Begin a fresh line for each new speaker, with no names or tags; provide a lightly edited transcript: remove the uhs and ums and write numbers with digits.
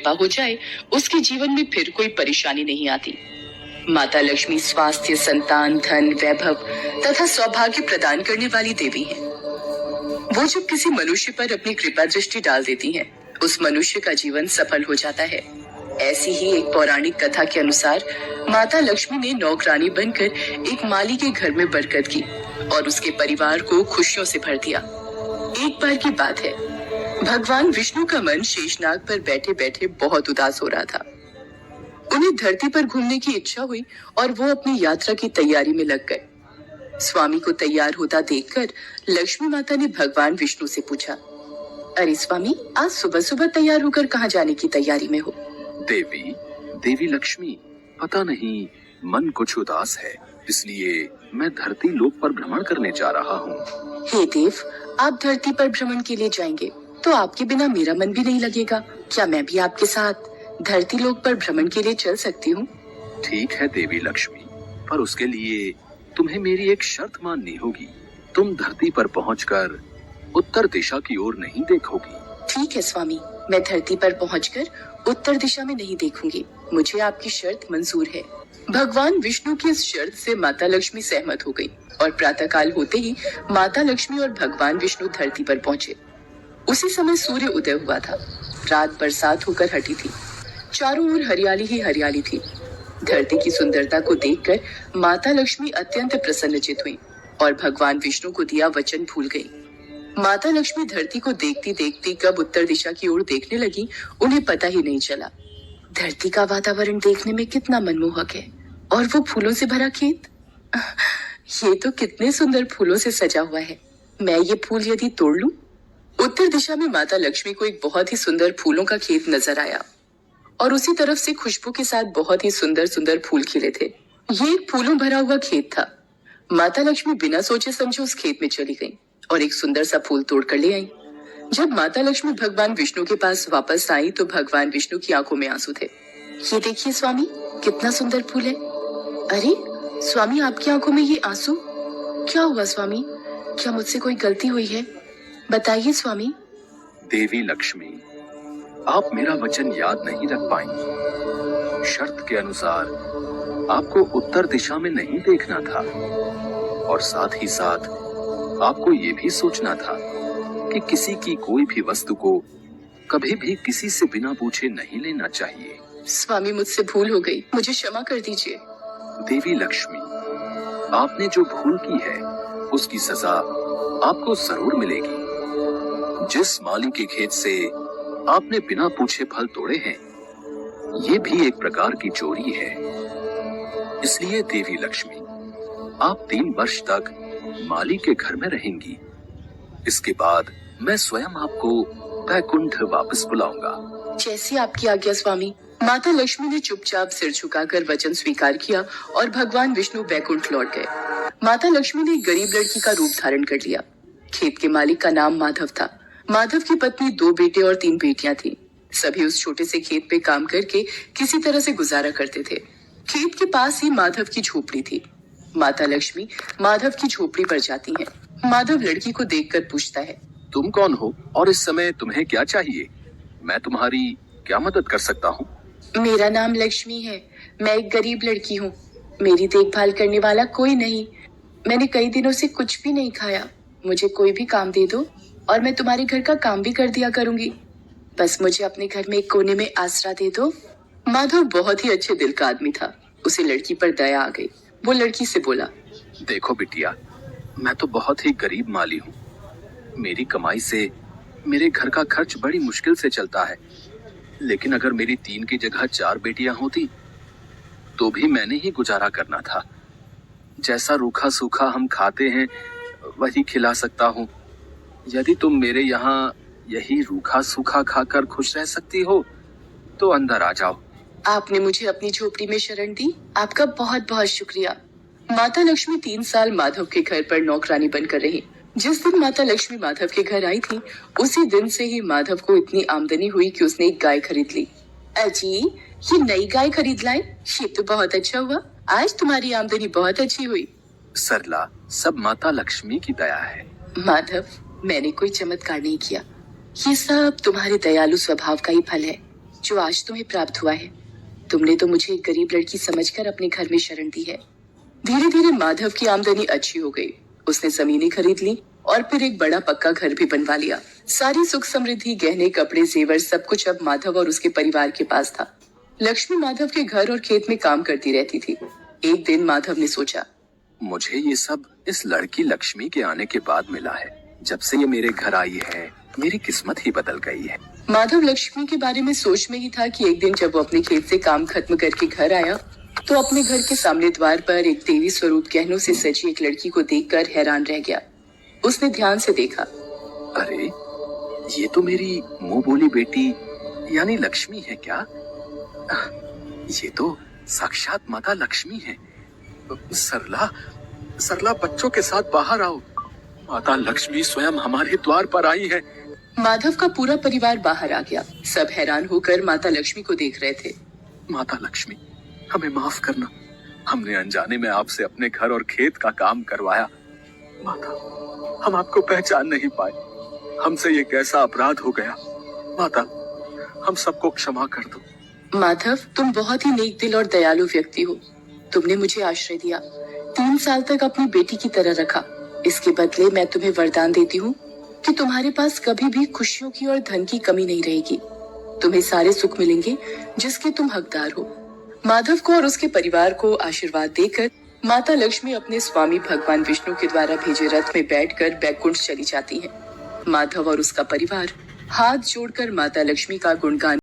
कृपा हो जाए उसके जीवन में फिर कोई परेशानी नहीं आती। माता लक्ष्मी स्वास्थ्य, संतान, धन, वैभव तथा सौभाग्य प्रदान करने वाली देवी है। वो जब किसी मनुष्य पर अपनी कृपा दृष्टि डाल देती हैं, उस मनुष्य का जीवन सफल हो जाता है। ऐसी ही एक पौराणिक कथा के अनुसार माता लक्ष्मी ने नौकरानी बनकर एक माली के घर में बरकत की और उसके परिवार को खुशियों से भर दिया। एक बार की बात है, भगवान विष्णु का मन शेषनाग पर बैठे बैठे बहुत उदास हो रहा था। उन्हें धरती पर घूमने की इच्छा हुई और वो अपनी यात्रा की तैयारी में लग गए। स्वामी को तैयार होता देखकर लक्ष्मी माता ने भगवान विष्णु से पूछा, अरे स्वामी, आज सुबह सुबह तैयार होकर कहाँ जाने की तैयारी में हो?
देवी लक्ष्मी, पता नहीं मन कुछ उदास है, इसलिए मैं धरती लोक पर भ्रमण करने जा रहा हूँ।
हे देव, आप धरती पर भ्रमण के लिए जाएंगे तो आपके बिना मेरा मन भी नहीं लगेगा। क्या मैं भी आपके साथ धरती लोक पर भ्रमण के लिए चल सकती हूँ?
ठीक है देवी लक्ष्मी, पर उसके लिए तुम्हें मेरी एक शर्त माननी होगी। तुम धरती पर पहुंचकर उत्तर दिशा की ओर नहीं देखोगी।
ठीक है स्वामी, मैं धरती पर पहुंचकर उत्तर दिशा में नहीं देखूंगी। मुझे आपकी शर्त मंजूर है। भगवान विष्णु की इस शर्त से माता लक्ष्मी सहमत हो गई और प्रातःकाल होते ही माता लक्ष्मी और भगवान विष्णु धरती पर पहुंचे। उसी समय सूर्य उदय हुआ था। रात बरसात होकर हटी थी। चारों ओर हरियाली ही हरियाली थी। धरती की सुंदरता को देखकर माता लक्ष्मी अत्यंत प्रसन्नचित हुई और भगवान विष्णु को दिया वचन भूल गई। माता लक्ष्मी धरती को देखती देखती कब उत्तर दिशा की ओर देखने लगी, उन्हें पता ही नहीं चला। धरती का वातावरण देखने में कितना मनमोहक है और वो फूलों से भरा खेत। ये तो कितने सुंदर फूलों से सजा हुआ है। मैं ये फूल यदि तोड़ लूं? उत्तर दिशा में माता लक्ष्मी को एक बहुत ही सुंदर फूलों का खेत नजर आया और उसी तरफ से खुशबू के साथ बहुत ही सुंदर सुंदर फूल खिले थे। ये एक फूलों भरा हुआ खेत था। माता लक्ष्मी बिना सोचे समझे उस खेत में चली गई और एक सुंदर सा फूल तोड़ कर ले आई। जब माता लक्ष्मी भगवान विष्णु के पास वापस आई तो भगवान विष्णु की आंखों में आंसू थे। ये देखिए स्वामी, कितना सुंदर फूल है। अरे स्वामी, आपकी आंखों में ये आंसू क्या हुआ? स्वामी, क्या मुझसे कोई गलती हुई है? बताइए स्वामी।
देवी लक्ष्मी, आप मेरा वचन याद नहीं रख पाई। शर्त के अनुसार आपको उत्तर दिशा में नहीं देखना था और साथ ही साथ आपको ये भी सोचना था कि किसी की कोई भी वस्तु को कभी भी किसी से बिना पूछे नहीं लेना चाहिए।
स्वामी, मुझसे भूल हो गई, मुझे क्षमा कर दीजिए।
देवी लक्ष्मी, आपने जो भूल की है उसकी सजा आपको जरूर मिलेगी। जिस माली के खेत से आपने बिना पूछे फल तोड़े हैं, ये भी एक प्रकार की चोरी है। इसलिए देवी लक्ष्मी, आप 3 वर्ष तक माली के घर में रहेंगी। इसके बाद मैं स्वयं आपको वैकुंठ वापस बुलाऊंगा।
जैसी आपकी आज्ञा स्वामी। माता लक्ष्मी ने चुपचाप सिर झुकाकर वचन स्वीकार किया और भगवान विष्णु वैकुंठ लौट गए। माता लक्ष्मी ने एक गरीब लड़की का रूप धारण कर लिया। खेत के मालिक का नाम माधव था। माधव की पत्नी 2 बेटे और 3 बेटियां थी। सभी उस छोटे से खेत पे काम करके किसी तरह से गुजारा करते थे। खेत के पास ही माधव की झोपड़ी थी। माता लक्ष्मी माधव की झोपड़ी पर जाती हैं। माधव लड़की को देखकर पूछता है,
तुम कौन हो और इस समय तुम्हें क्या चाहिए? मैं तुम्हारी क्या मदद कर सकता हूँ?
मेरा नाम लक्ष्मी है। मैं एक गरीब लड़की हूँ। मेरी देखभाल करने वाला कोई नहीं। मैंने कई दिनों से कुछ भी नहीं खाया। मुझे कोई भी काम दे दो और मैं तुम्हारे घर का काम भी कर दिया करूंगी। बस मुझे अपने घर में एक कोने में आसरा दे दो। माधव बहुत ही अच्छे दिल का आदमी था। उसे लड़की पर दया आ गई। वो लड़की से बोला,
देखो बिटिया, मैं तो बहुत ही गरीब माली हूँ। मेरी कमाई से मेरे घर का खर्च बड़ी मुश्किल से चलता है। लेकिन अगर मेरी 3 की जगह 4 बेटियां होती तो भी मैंने ही गुजारा करना था। जैसा रूखा सूखा हम खाते हैं वही खिला सकता हूँ। यदि तुम मेरे यहाँ यही रूखा सूखा खाकर खुश रह सकती हो तो अंदर आ जाओ।
आपने मुझे अपनी झोपड़ी में शरण दी। आपका बहुत बहुत शुक्रिया। माता लक्ष्मी 3 साल माधव के घर पर नौकरानी बनकर रही। जिस दिन माता लक्ष्मी माधव के घर आई थी, उसी दिन से ही माधव को इतनी आमदनी हुई कि उसने एक गाय खरीद ली। अजी, ये नई गाय खरीद लाए? ये तो बहुत अच्छा हुआ। आज तुम्हारी आमदनी बहुत अच्छी हुई।
सरला, सब माता लक्ष्मी की दया है।
माधव, मैंने कोई चमत्कार नहीं किया। ये सब तुम्हारे दयालु स्वभाव का ही फल है। जो आज तुम्हें प्राप्त हुआ है। तुमने तो मुझे एक गरीब लड़की समझकर अपने घर में शरण दी है। धीरे धीरे माधव की आमदनी अच्छी हो गई। उसने जमीनें खरीद ली और फिर एक बड़ा पक्का घर भी बनवा लिया। सारी सुख समृद्धि, गहने, कपड़े, जेवर, सब कुछ अब माधव और उसके परिवार के पास था। लक्ष्मी माधव के घर और खेत में काम करती रहती थी। एक दिन माधव ने सोचा,
मुझे ये सब इस लड़की लक्ष्मी के आने के बाद मिला है। जब से ये मेरे घर आई है, मेरी किस्मत ही बदल गई है।
माधव लक्ष्मी के बारे में सोच में ही था कि एक दिन जब वो अपने खेत से काम खत्म करके घर आया तो अपने घर के सामने द्वार पर एक देवी स्वरूप गहनों से सजी एक लड़की को देखकर हैरान रह गया। उसने ध्यान से देखा।
अरे, ये तो मेरी मुंह बोली बेटी यानी लक्ष्मी है क्या? ये तो साक्षात माता लक्ष्मी है। सरला, सरला, बच्चों के साथ बाहर आओ। माता लक्ष्मी स्वयं हमारे द्वार पर आई है।
माधव का पूरा परिवार बाहर आ गया। सब हैरान होकर माता लक्ष्मी को देख रहे थे।
माता लक्ष्मी, हमें माफ करना। हमने अनजाने में आपसे अपने घर और खेत का काम करवाया। माता, हम आपको पहचान नहीं पाए। हमसे ये कैसा अपराध हो गया। माता, हम सबको क्षमा कर दो।
माधव, तुम बहुत ही नेक दिल और दयालु व्यक्ति हो। तुमने मुझे आश्रय दिया, 3 साल तक अपनी बेटी की तरह रखा। इसके बदले मैं तुम्हें वरदान देती हूँ कि तुम्हारे पास कभी भी खुशियों की और धन की कमी नहीं रहेगी। तुम्हें सारे सुख मिलेंगे जिसके तुम हकदार हो। माधव को और उसके परिवार को आशीर्वाद देकर माता लक्ष्मी अपने स्वामी भगवान विष्णु के द्वारा भेजे रथ में बैठकर बैकुंठ चली जाती है। माधव और उसका परिवार हाथ जोड़कर माता लक्ष्मी का गुणगान